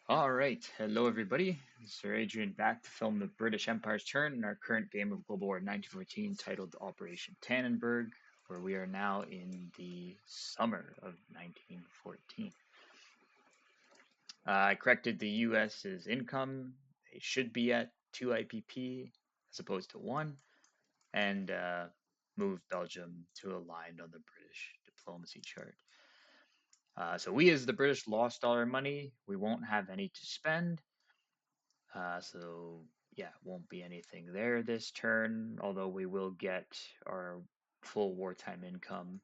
All right, hello everybody. Sir Adrian back to film the British Empire's turn in our current game of Global War 1914 titled Operation Tannenberg, where we are now in the summer of 1914. I corrected the US's income. They should be at 2 IPP as opposed to 1, and moved Belgium to aligned on the British diplomacy chart. So we as the British lost all our money. We won't have any to spend. So yeah, won't be anything there this turn, although we will get our full wartime income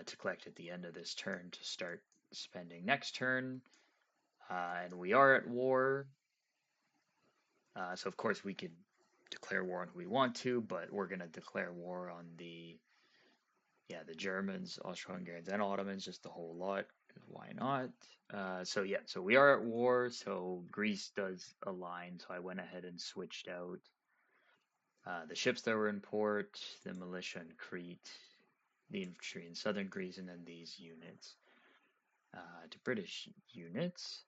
to collect at the end of this turn to start spending next turn. And we are at war, so of course we could declare war on who we want to, but we're going to declare war on the Germans, Austro-Hungarians, and Ottomans, just the whole lot. Why not? So we are at war. So Greece does align. So I went ahead and switched out the ships that were in port, the militia in Crete, the infantry in southern Greece, and then these units to British units.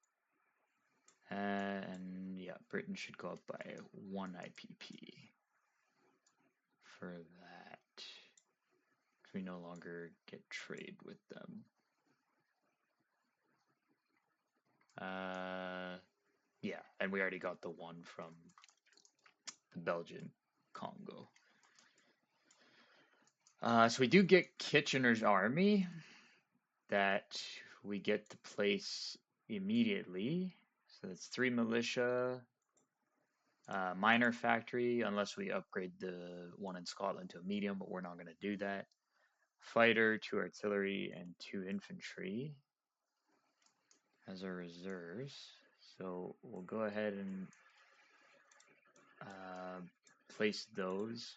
And yeah, Britain should go up by 1 IPP for that. We no longer get trade with them. Yeah, and we already got the one from the Belgian Congo. So we do get Kitchener's army that we get to place immediately. So that's 3 militia, minor factory, unless we upgrade the one in Scotland to a medium, but we're not going to do that. Fighter, 2 artillery, and 2 infantry as our reserves. So we'll go ahead and place those,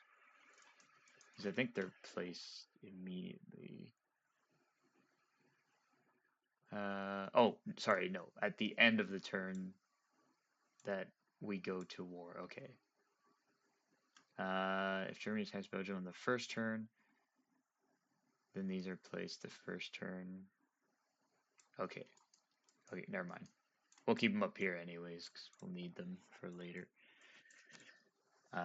because I think they're placed immediately. Oh, sorry, no, at the end of the turn that we go to war. Okay. If Germany attacks Belgium on the first turn, then these are placed the first turn. Okay. Okay, never mind. We'll keep them up here anyways, because we'll need them for later.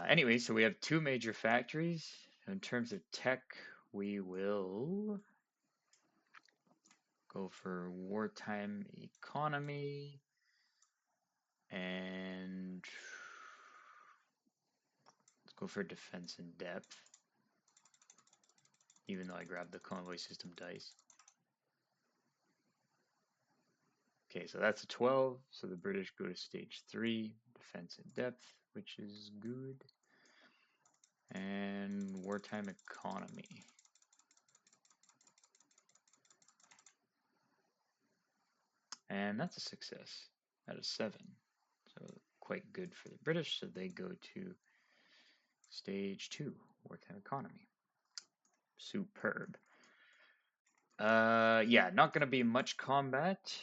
Anyway, so we have 2 major factories. In terms of tech, we will go for wartime economy and let's go for defense in depth, even though I grabbed the convoy system dice. Okay, so that's a 12, so the British go to stage 3, defense in depth, which is good. And wartime economy. And that's a success out of 7. So quite good for the British, so they go to stage 2, wartime economy. Superb. Yeah, not going to be much combat.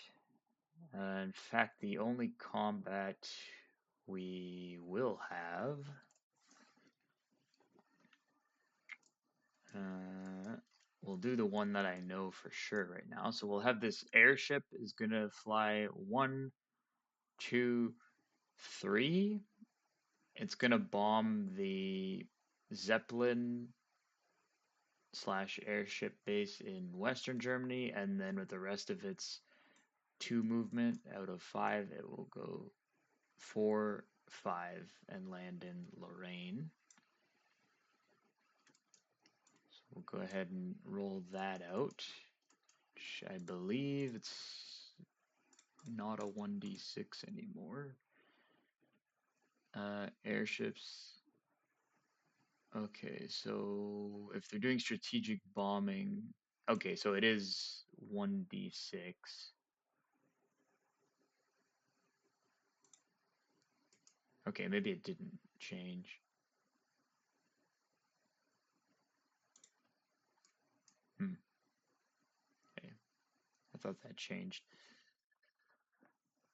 In fact, the only combat we will have we'll do the one that I know for sure right now. So we'll have this airship is gonna fly 1, 2, 3. It's gonna bomb the Zeppelin slash airship base in Western Germany, and then with the rest of its 2 movement out of 5, it will go 4, 5, and land in Lorraine. So we'll go ahead and roll that out. Which I believe it's not a 1d6 anymore. Airships. Okay, so if they're doing strategic bombing, okay, so it is 1d6. Okay, maybe it didn't change. Okay, I thought that changed.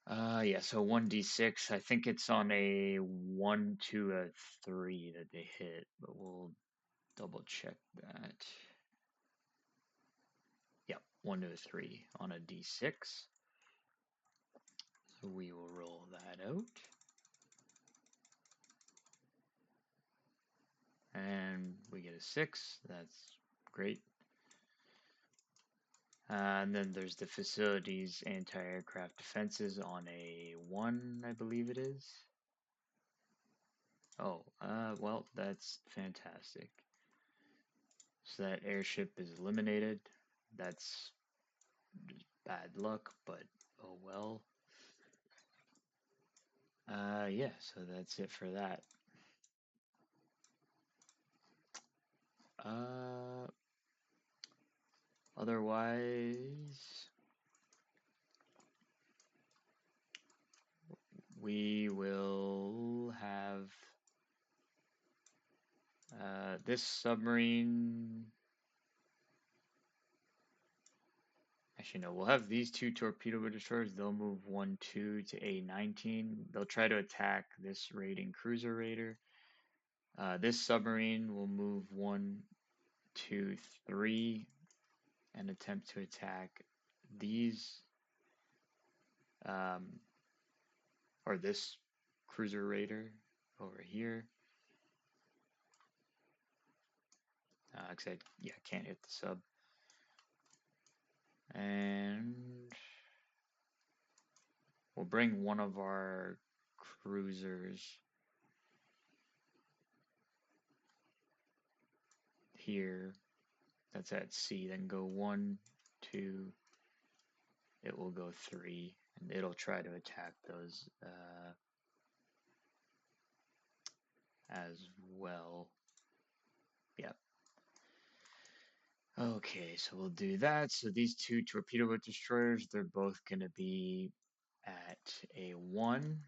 Yeah, so 1d6. I think it's on a 1 to a 3 that they hit, but we'll double check that. Yep, 1 to a 3 on a d6. So we will roll that out. And we get a 6. That's great. And then there's the facilities anti-aircraft defenses on a 1, I believe it is. Oh, well, that's fantastic. So that airship is eliminated. That's just bad luck, but oh well. Yeah, so that's it for that. Uh, Otherwise, we will have this submarine. Actually, no, we'll have these two torpedo destroyers. They'll move 1, 2 to A-19. They'll try to attack this raiding cruiser raider. This submarine will move 1, 2, 3 and attempt to attack these, um, or this cruiser raider over here. Because I can't hit the sub. And we'll bring one of our cruisers here. That's at C. Then go 1, 2. It will go 3, and it'll try to attack those as well. Yep. Okay, so we'll do that. So these two torpedo boat destroyers, they're both going to be at a 1.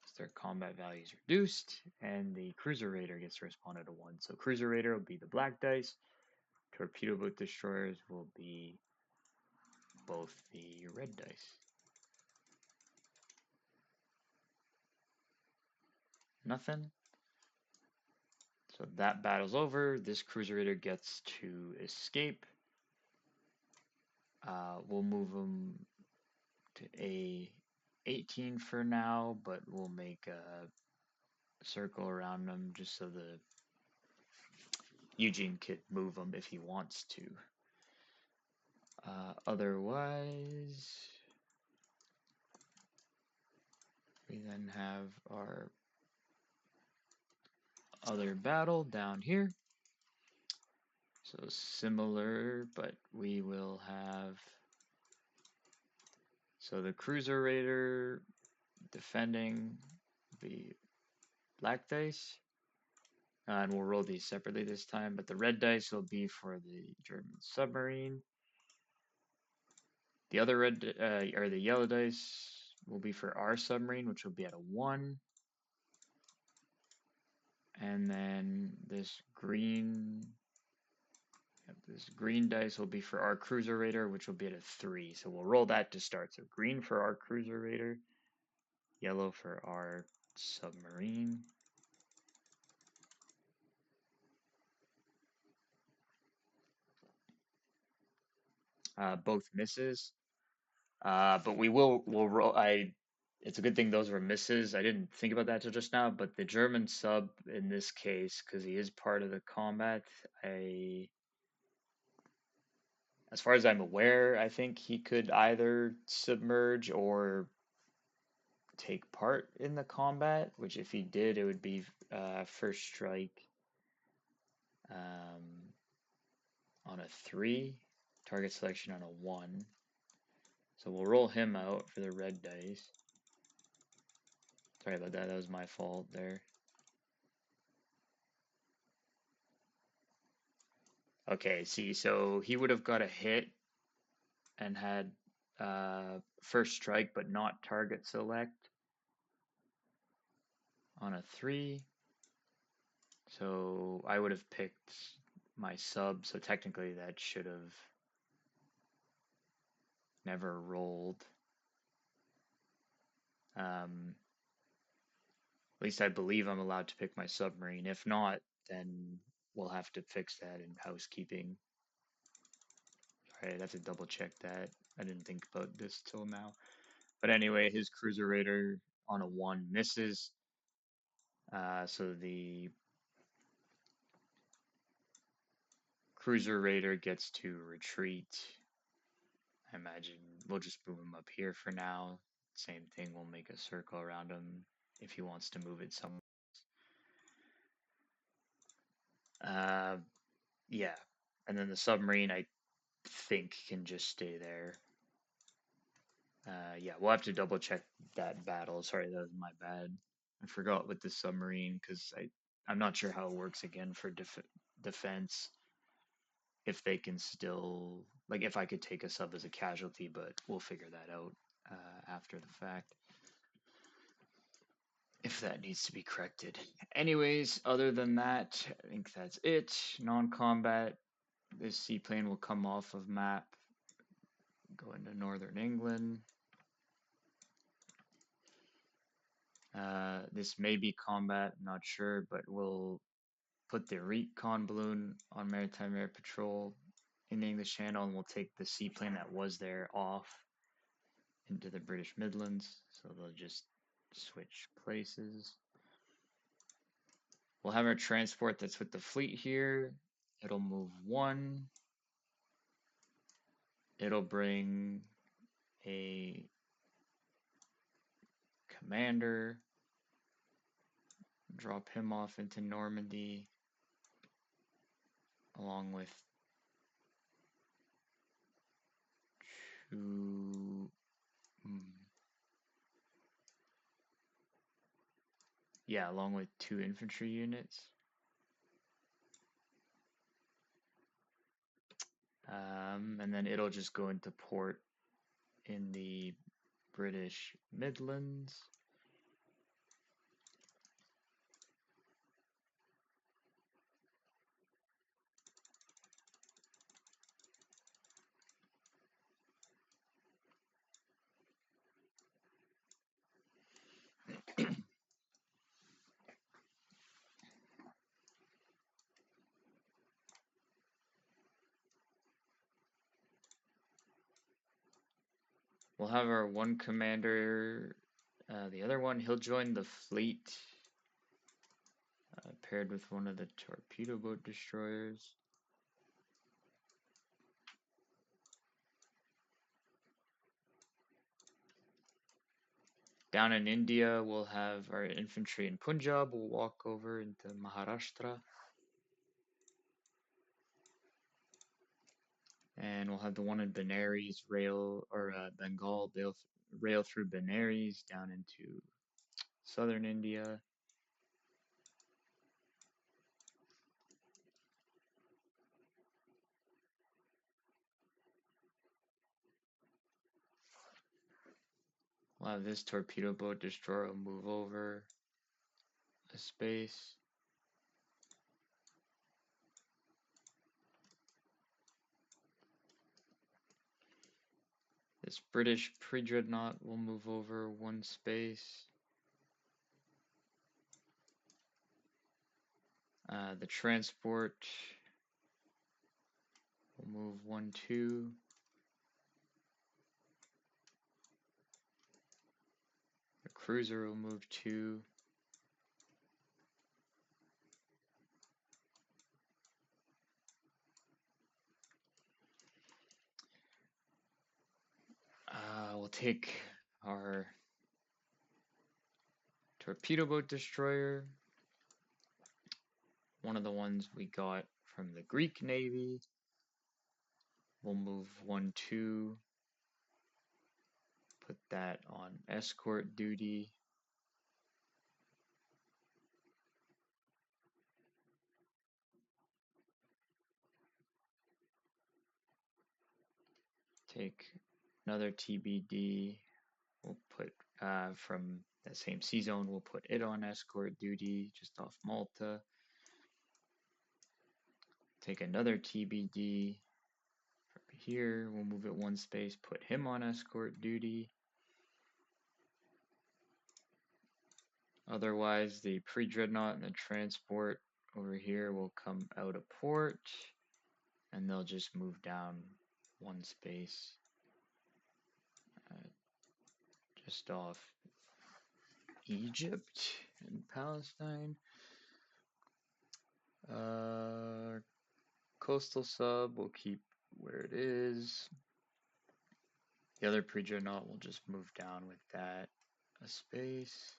So their combat value is reduced, and the cruiser raider gets to respond at a 1. So cruiser raider will be the black dice. Torpedo boat destroyers will be both the red dice. Nothing. So that battle's over. This cruiser raider gets to escape. We'll move him to A18 for now, but we'll make a circle around him just so the Eugene could move him if he wants to. Otherwise, we then have our other battle down here. So similar, but we will have, so the cruiser raider defending the black dice, and we'll roll these separately this time, but the red dice will be for the German submarine. The other red, or the yellow dice will be for our submarine, which will be at a 1. And then this green dice will be for our cruiser raider, which will be at a 3. So we'll roll that to start. So green for our cruiser raider, yellow for our submarine. Both misses. But we'll roll. It's a good thing those were misses. I didn't think about that till just now, but the German sub in this case, because he is part of the combat, as far as I'm aware, I think he could either submerge or take part in the combat, which if he did, it would be first strike on a 3, target selection on a 1. So we'll roll him out for the red dice. Sorry about that, that was my fault there. Okay, see, so he would have got a hit and had first strike, but not target select on a 3. So I would have picked my sub, so technically that should have never rolled. At least I believe I'm allowed to pick my submarine. If not, then we'll have to fix that in housekeeping. Alright, I'd have to double check that. I didn't think about this till now. But anyway, his cruiser raider on a 1 misses. So the cruiser raider gets to retreat. I imagine we'll just move him up here for now. Same thing, we'll make a circle around him if he wants to move it somewhere. Uh, yeah. And then the submarine, I think, can just stay there. Yeah, we'll have to double check that battle. Sorry, that was my bad. I forgot with the submarine because I'm not sure how it works again for defense. If they can still, like, if I could take a sub as a casualty, but we'll figure that out after the fact. If that needs to be corrected. Anyways, other than that, I think that's it. Non-combat. This seaplane will come off of map, go into northern England. This may be combat, not sure, but we'll put the recon balloon on Maritime Air Patrol in the English Channel, and we'll take the seaplane that was there off into the British Midlands, so they'll just switch places. We'll have our transport that's with the fleet here. It'll move 1. It'll bring a commander, drop him off into Normandy, along with 2. Yeah, along with 2 infantry units. And then it'll just go into port in the British Midlands. We'll have our 1 commander, the other one, he'll join the fleet, paired with one of the torpedo boat destroyers. Down in India, we'll have our infantry in Punjab. We'll walk over into Maharashtra. And we'll have the one in Benares Bengal rail through Benares down into southern India. We'll have this torpedo boat destroyer move over a space. This British pre-dreadnought will move over 1 space. The transport will move 1, 2. The cruiser will move 2. We'll take our torpedo boat destroyer, one of the ones we got from the Greek Navy. We'll move 1, 2, put that on escort duty. Take another TBD. We'll put from that same sea zone, we'll put it on escort duty just off Malta. Take another TBD from here. We'll move it 1 space, put him on escort duty. Otherwise, the pre-dreadnought and the transport over here will come out of port, and they'll just move down 1 space. just off Egypt and Palestine. Coastal sub we'll keep where it is. The other pre-dreadnought will just move down with that a space.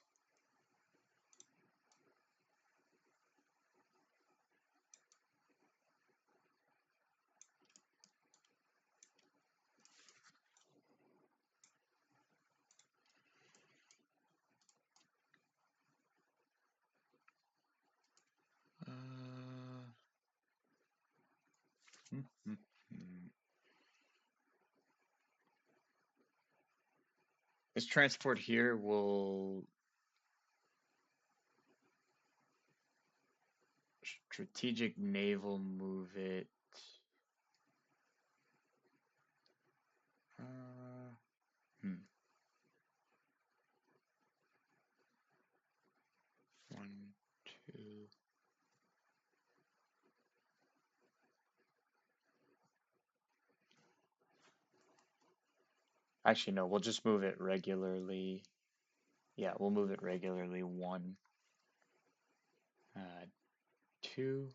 Hmm, hmm, hmm. This transport here will strategic naval move it. Uh, hmm. 1, 2. Actually, no, we'll just move it regularly. Yeah, we'll move it regularly. 1, 2.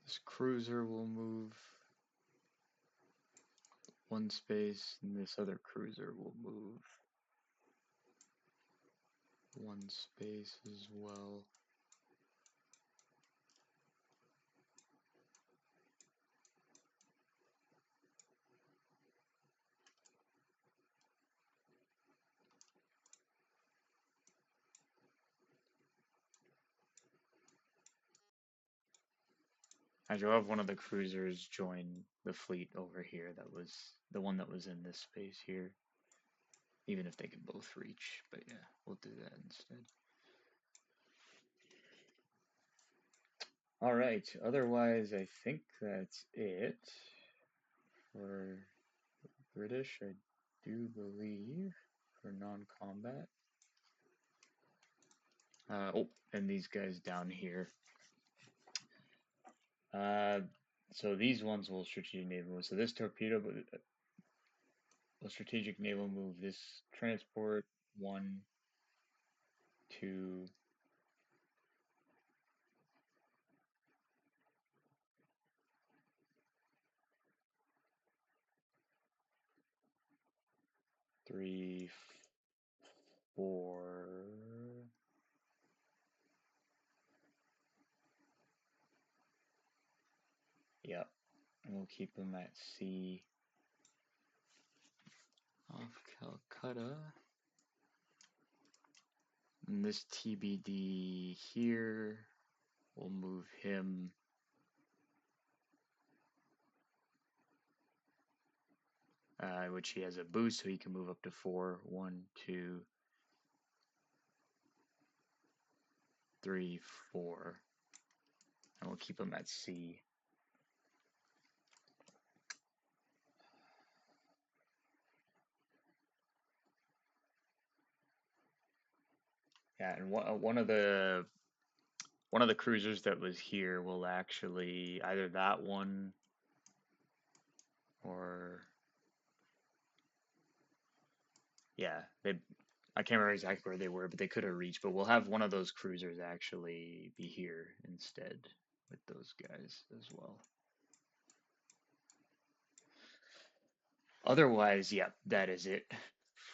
This cruiser will move 1 space, and this other cruiser will move 1 space as well. Actually, I'll have one of the cruisers join the fleet over here. That was the one that was in this space here. Even if they can both reach, but yeah, we'll do that instead. All right, otherwise, I think that's it for British, I do believe, for non-combat. Oh, and these guys down here. So these ones will strategic naval move. So this torpedo will strategic naval move. This transport 1, 2, 3, 4. Yep, and we'll keep them at sea off Calcutta. And this TBD here, we'll move him which he has a boost, so he can move up to 4. 1, 2, 3, 4. And we'll keep him at sea. Yeah, and one of the cruisers that was here will actually either that one or yeah, I can't remember exactly where they were, but they could have reached. But we'll have one of those cruisers actually be here instead with those guys as well. Otherwise, yeah, that is it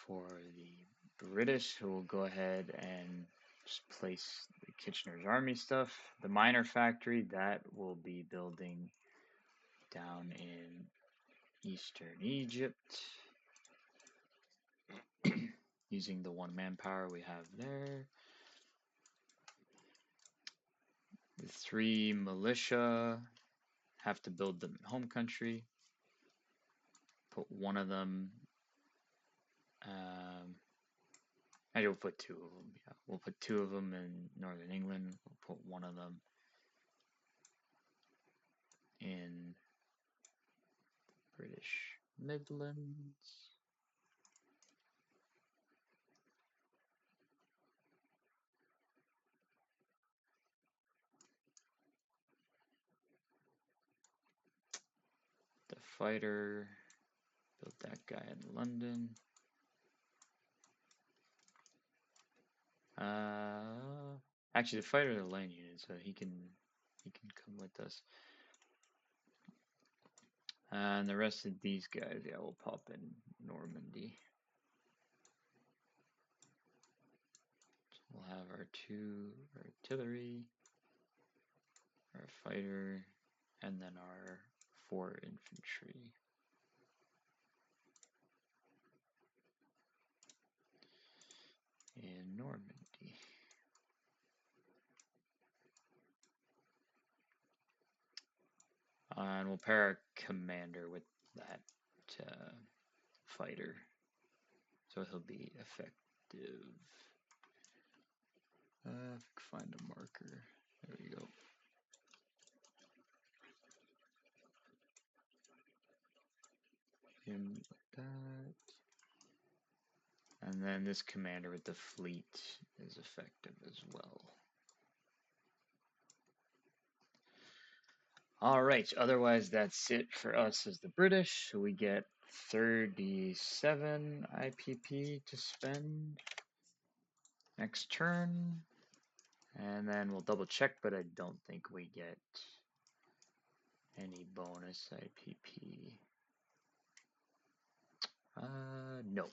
for the British, who will go ahead and just place the Kitchener's army stuff. The miner factory, that will be building down in eastern Egypt using the 1 manpower we have there. The 3 militia have to build them in home country. Put one of them. Actually, we'll put 2 of them. Yeah, we'll put 2 of them in northern England. We'll put one of them in British Midlands. fighter. Build that guy in London. Actually, the fighter is a land unit, so he can come with us. And the rest of these guys, yeah, will pop in Normandy. So we'll have our 2 artillery, our fighter, and then our 4 infantry. In Normandy. And we'll pair our commander with that fighter, so he'll be effective. If I can find a marker. There we go. Him like that. And then this commander with the fleet is effective as well. Alright, otherwise that's it for us as the British. So we get 37 IPP to spend next turn. And then we'll double check, but I don't think we get any bonus IPP. No.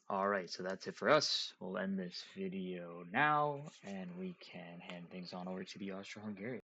Alright, so that's it for us. We'll end this video now, and we can hand things on over to the Austro-Hungarian.